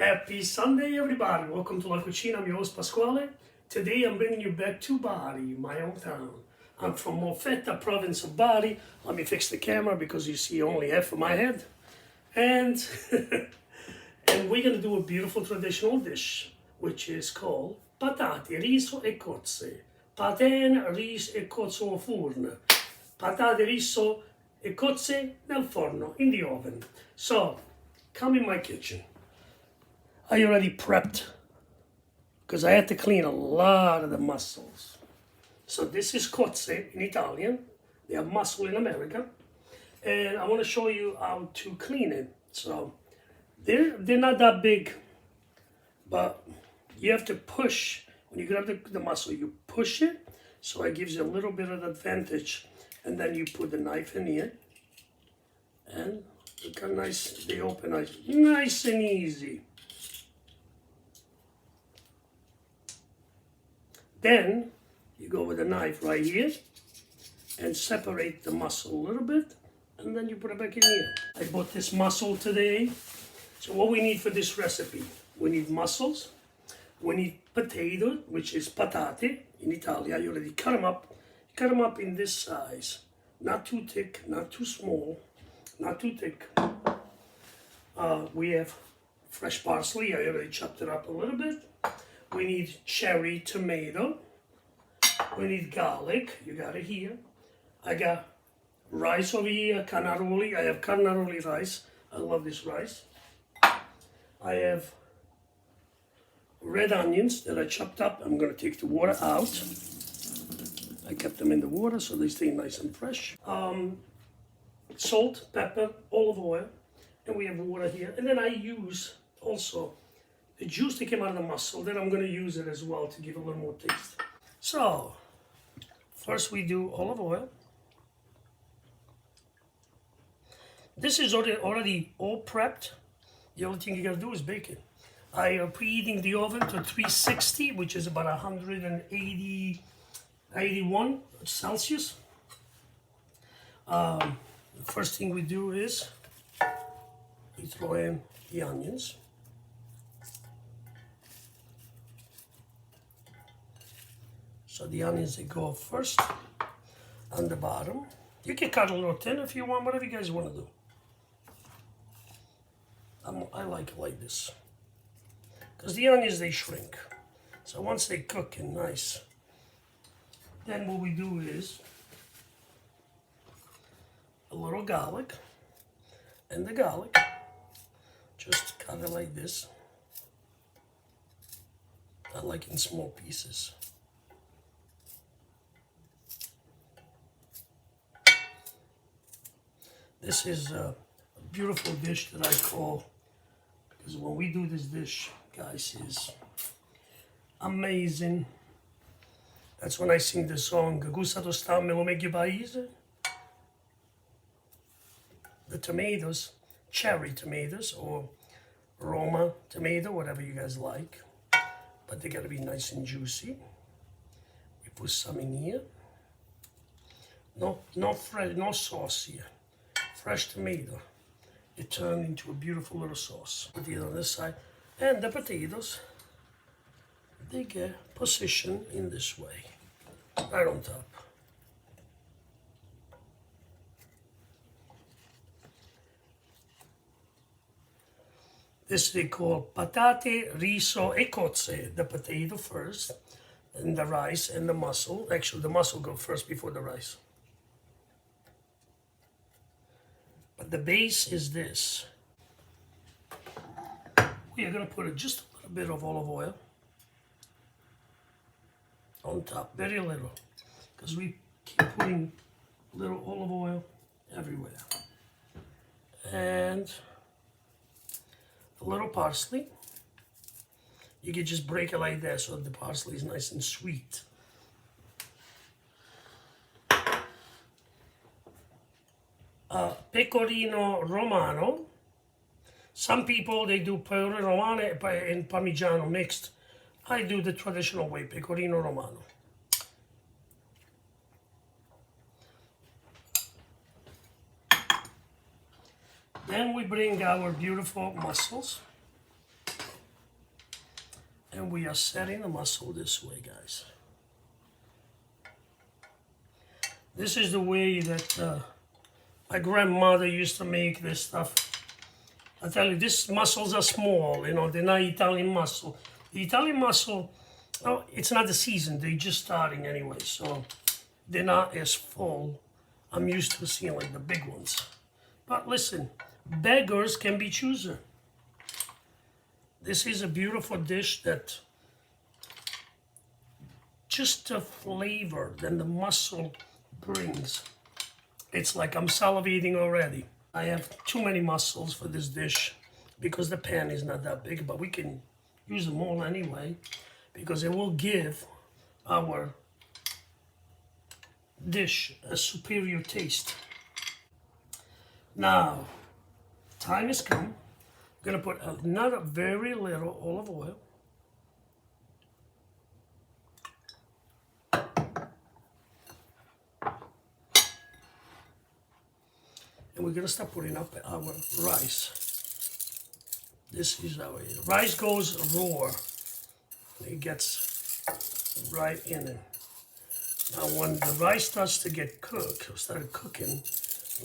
Happy Sunday, everybody. Welcome to La Cucina. I'm your host, Pasquale. Today, I'm bringing you back to Bari, my hometown. I'm from Molfetta, province of Bari. Let me fix the camera because you see only half of my head. And, and we're going to do a beautiful traditional dish, which is called Patate, Riso e Cozze. Patate, riso e cozze au forno. Patate, riso e cozze nel forno, in the oven. So, come in my kitchen. I already prepped because I had to clean a lot of the mussels. So this is cozze in Italian. They have mussel in America. And I want to show you how to clean it. So they're not that big, but you have to push. When you grab the mussel, you push it. So it gives you a little bit of advantage. And then you put the knife in here. And look how nice they open, nice and easy. Then you go with a knife right here and separate the mussel a little bit, and then you put it back in here. I bought this mussel today. So what we need for this recipe, we need mussels, we need potato, which is patate in Italian. You already cut them up. You cut them up in this size, not too thick, not too small, not too thick. We have fresh parsley. I already chopped it up a little bit. We need cherry tomato. We need garlic. You got it here. I got rice over here, carnaroli. I have carnaroli rice. I love this rice. I have red onions that I chopped up. I'm going to take the water out. I kept them in the water so they stay nice and fresh. Salt, pepper, olive oil. And we have water here. And then I use also the juice that came out of the mussel, then I'm going to use it as well to give a little more taste. So, first we do olive oil. This is already all prepped. The only thing you got to do is bake it. I am preheating the oven to 360, which is about 181 Celsius. The first thing we do is we throw in the onions. So the onions, they go first on the bottom. You can cut a little thin if you want, whatever you guys want to do. I like it like this. Because the onions, they shrink. So once they cook and nice, then what we do is a little garlic. And the garlic, just cut it like this. I like in small pieces. This is a beautiful dish that I call, because when we do this dish, guys, is amazing. That's when I sing the song, Gusta tostar me lo meglio paese. The tomatoes, cherry tomatoes, or Roma tomato, whatever you guys like. But they gotta be nice and juicy. We put some in here. No fresh, no sauce here. Fresh tomato. It turned into a beautiful little sauce. Put it on this side. And the potatoes, they get positioned in this way, right on top. This they call patate, riso e cozze. The potato first, and the rice and the mussel. Actually, the mussel go first before the rice. But the base is this. We are going to put just a little bit of olive oil on top, very little, because we keep putting little olive oil everywhere. And a little parsley. You can just break it like that so the parsley is nice and sweet. Pecorino Romano. Some people, they do Pecorino Romano and Parmigiano mixed. I do the traditional way, Pecorino Romano. Then we bring our beautiful mussels. And we are setting the mussel this way, guys. This is the way that my grandmother used to make this stuff. I tell you, these mussels are small, you know, they're not Italian mussel. The Italian mussel, oh, it's not the season, they're just starting anyway, so they're not as full. I'm used to seeing like the big ones. But listen, beggars can be choosers. This is a beautiful dish that just the flavor that the mussel brings. It's like I'm salivating already. I have too many mussels for this dish because the pan is not that big, but we can use them all anyway because it will give our dish a superior taste. Now, time has come. I'm gonna put another very little olive oil. And we're gonna start putting up our rice. This is our rice goes raw. It gets right in it. Now when the rice starts to get cooked, start cooking,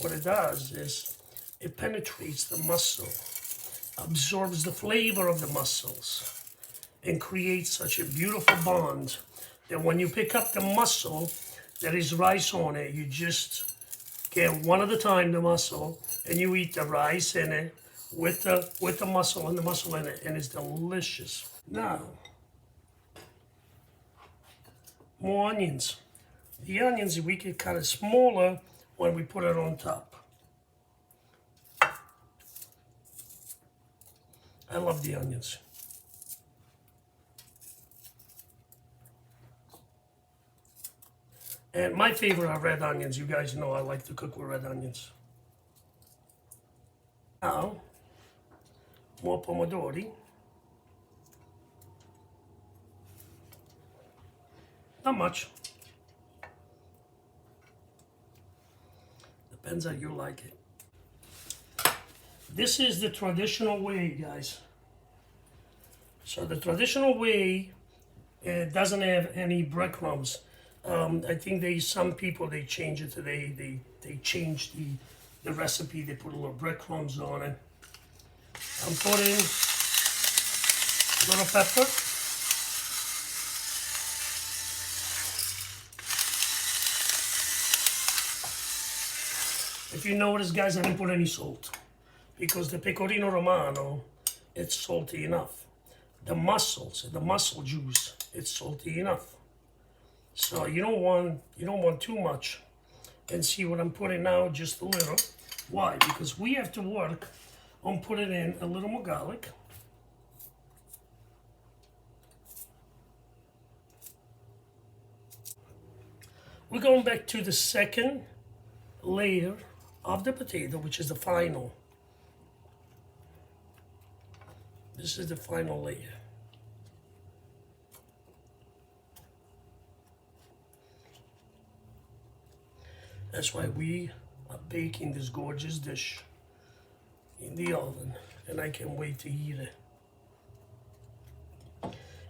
what it does is it penetrates the mussel, absorbs the flavor of the mussels, and creates such a beautiful bond that when you pick up the mussel, there is rice on it, you just get one at a time the mussel, and you eat the rice in it with the mussel and the mussel in it, and it's delicious. Now, more onions. The onions we get kind of smaller when we put it on top. I love the onions. And my favorite are red onions. You guys know I like to cook with red onions. Now, more pomodori. Not much. Depends how you like it. This is the traditional way, guys. So the traditional way, it doesn't have any breadcrumbs. I think some people, they change it today. They change the recipe. They put a little breadcrumbs on it. I'm putting a little pepper. If you notice, guys, I didn't put any salt because the Pecorino Romano, it's salty enough. The mussels, the mussel juice, it's salty enough. So you don't want too much. And see what I'm putting now, just a little. Why? Because we have to work on putting in a little more garlic. We're going back to the second layer of the potato, which is the final. This is the final layer. That's why we are baking this gorgeous dish in the oven, and I can't wait to eat it.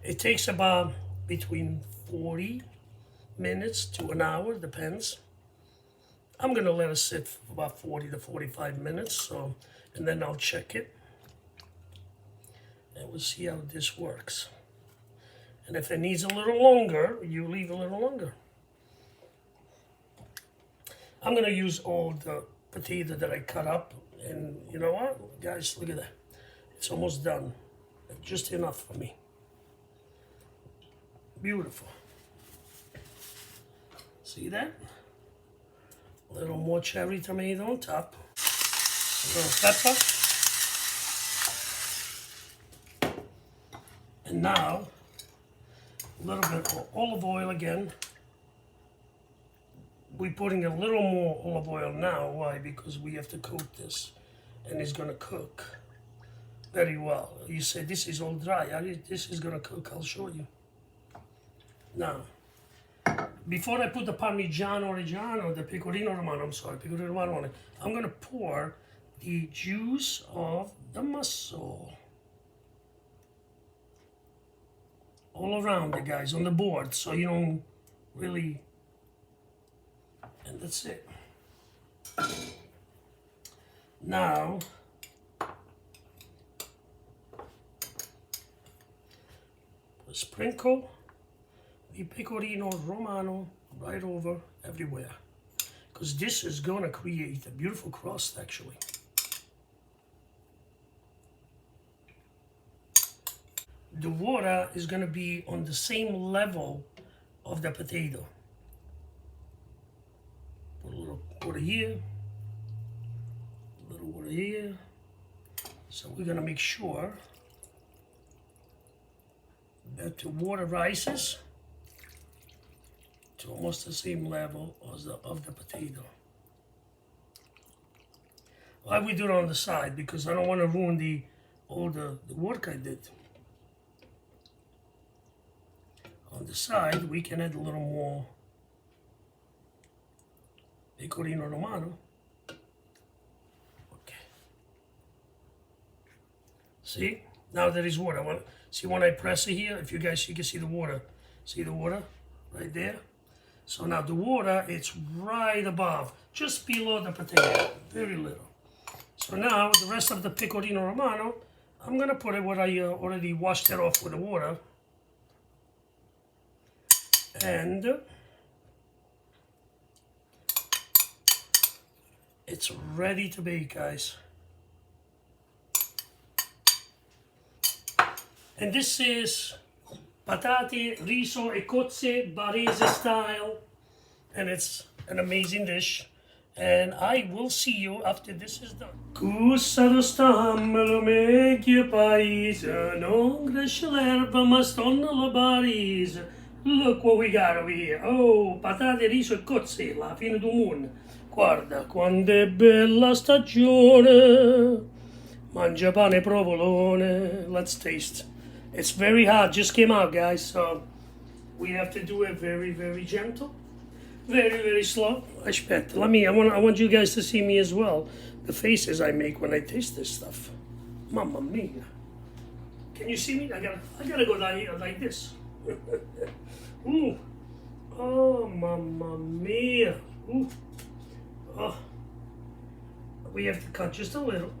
It takes about between 40 minutes to an hour, depends. I'm gonna let it sit for about 40 to 45 minutes, so, and then I'll check it, and we'll see how this works. And if it needs a little longer, you leave a little longer. I'm gonna use all the potato that I cut up, and you know what, guys, look at that. It's almost done, just enough for me. Beautiful. See that? A little more cherry tomato on top. A little pepper. And now, a little bit of olive oil again. We're putting a little more olive oil now. Why? Because we have to coat this, and it's gonna cook very well. You say this is all dry. This is gonna cook. I'll show you. Now, before I put the Parmigiano Reggiano, the Pecorino Romano, Pecorino Romano on it, I'm gonna pour the juice of the mussel. all around it, guys, on the board, so you don't really, and that's it. Now, sprinkle the Pecorino Romano right over everywhere, because this is gonna create a beautiful crust actually. The water is gonna be on the same level of the potato. Put a little water here, a little water here. So we're gonna make sure that the water rises to almost the same level as of the potato. Why we do it on the side? Because I don't want to ruin all the work I did. On the side, we can add a little more Pecorino Romano. Okay. See? Now there is water. See when I press it here? If you guys, you can see the water. See the water right there? So now the water, it's right above, just below the potato, very little. So now the rest of the Pecorino Romano, I'm gonna put it where I already washed it off with the water. And it's ready to bake, guys. And this is Patate, Riso e Cozze, Barese style. And it's an amazing dish. And I will see you after this is done. Cussa do stammelo meglio paese, non cresce l'erba ma stonna la barese. Look what we got over here. Oh, patate, riso e cozze, la fine del mondo. Guarda quando è bella stagione. Mangia pane provolone. Let's taste. It's very hot, just came out, guys, so we have to do it very, very gentle. Very, very slow. Aspetta, I want you guys to see me as well. The faces I make when I taste this stuff. Mamma mia. Can you see me? I gotta go like this. Ooh. Oh, mamma mia. Ooh. Oh. We have to cut just a little.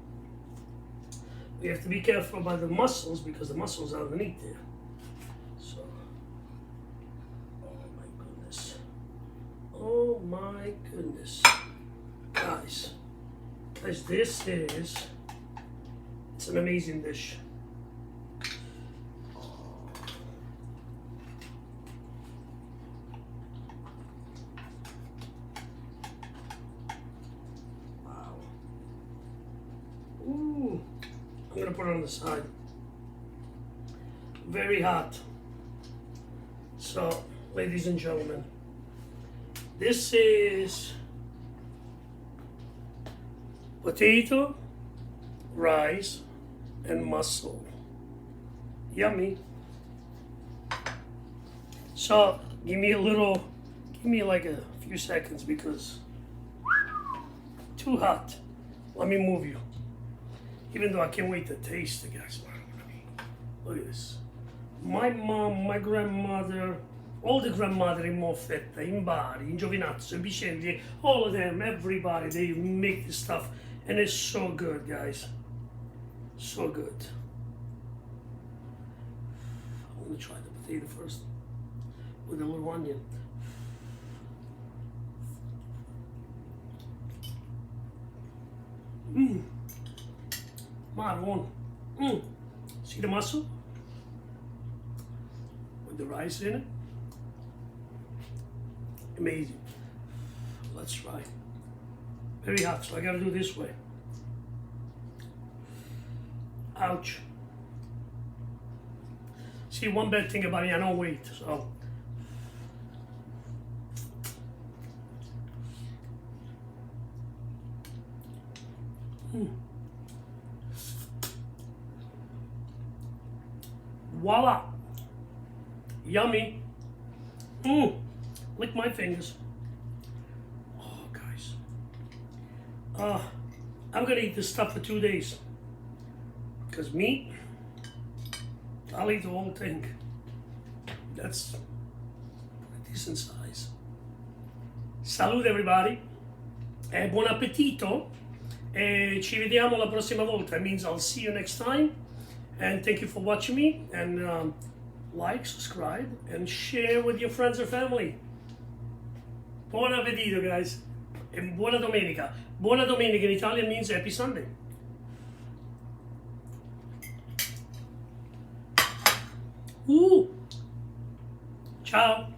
We have to be careful about the mussels because the mussels are underneath there. So, oh my goodness. Oh my goodness. Guys, this is, it's an amazing dish. I'm gonna put it on the side. Very hot. So, ladies and gentlemen, this is potato, rice, and mussel. Yummy. So, give me like a few seconds because too hot. Let me move you. Even though I can't wait to taste it, guys. Look at this. My mom, my grandmother, all the grandmother in Moffetta, in Bari, in Giovinazzo, in Vicenzi, all of them, everybody, they make this stuff. And it's so good, guys. So good. I'm gonna try the potato first with a little onion. Mmm. Marron. Mmm. See the mussel? With the rice in it. Amazing. Let's try. Very hot, so I gotta do this way. Ouch. See, one bad thing about me, I don't wait, so. Voila! Yummy! Lick my fingers. Oh, guys. I'm gonna eat this stuff for 2 days. Because meat, I'll eat the whole thing. That's a decent size. Salute everybody, e buon appetito, e ci vediamo la prossima volta. It means I'll see you next time, and thank you for watching me, and like, subscribe, and share with your friends and family. Buon appetito, guys, e buona domenica. Buona domenica in Italian means happy Sunday. Ciao.